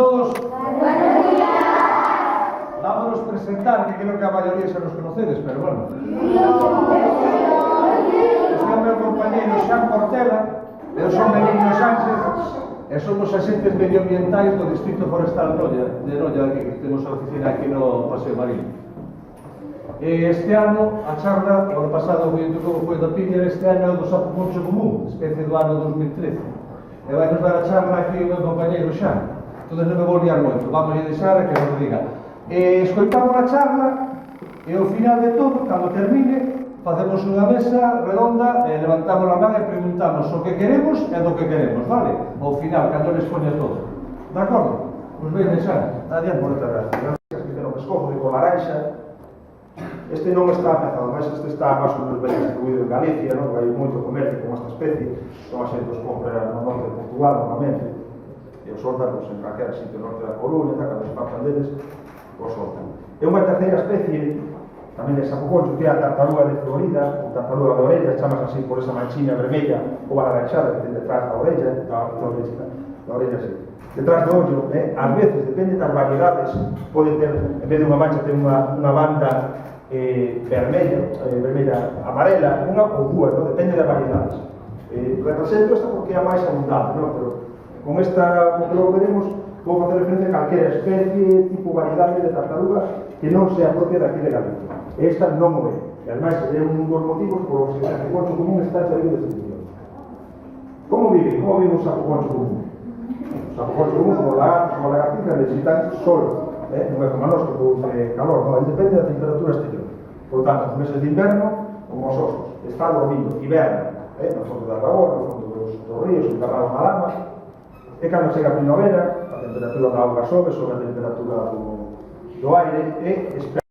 todos. Vámonos presentar, que creo que a maioría xa nos conocedes, pero bueno. Este é o meu compañeiro Xan Portela, eu son Benigno Sánchez, e somos agentes medioambientais do Distrito Forestal de Noia, que temos a oficina aquí no Paseo Marino. Este ano, a charla, o ano pasado como foi da Piña, este ano é do sapo poncho común, especie do ano 2013. E vai nos dar a charla aquí o meu compañeiro Xan. Entón non me vou liar moito, vamos a deixar que nos diga. Escoitamos a charla e ao final de todo, cando termine, facemos unha mesa redonda e levantamos a man e preguntamos o que queremos e do que queremos, vale? Ao final, cando les poña todo. De acordo? Pois ben, Xan. Adiante, moitas gracias. Gracias que ten o pescozo de con laranxa. Este non está empezado, mas este está máis ou menos ben distribuído en Galicia, non? Hai moito comercio con esta especie, son a xente os compra no norte de Portugal, normalmente, e os sordan, en calquera sitio norte da Coruña, cando se pasan deles, os sordan. É unha terceira especie, tamén de sapo poncho, que é a tartaruga de Florida, ou tartaruga de orella, chamas así por esa manchiña vermella ou alaranxada que ten detrás da orella, da orella así. Detrás do ollo, ás veces, depende das variedades, pode ter, en vez de unha mancha, ter unha banda vermella, amarela, unha ou dúas, non? Depende das variedades. Represento esta porque é a máis abundante, non? Pero con esta, como logo veremos, vou facer referencia a calquera especie, tipo, variedade de tartaruga que non sea propia daqui de Galicia. Esta non o é. E, ademais, é un dos motivos por os que o sapo poncho común está en peligro de extinción. Como vive? Como vive o sapo poncho común? Os sapo poncho común, como lagartos, como lagartijas, necesitan sol. Non é como a nos que produce calor, non, depende da temperatura exterior. Por tanto, nos meses de inverno, como os osos, está dormindo, hiberna, no fondo das lagoas, no fondo dos ríos, enterrado na lama, e cando chega a primavera, a temperatura da auga sobe a temperatura do aire, e espera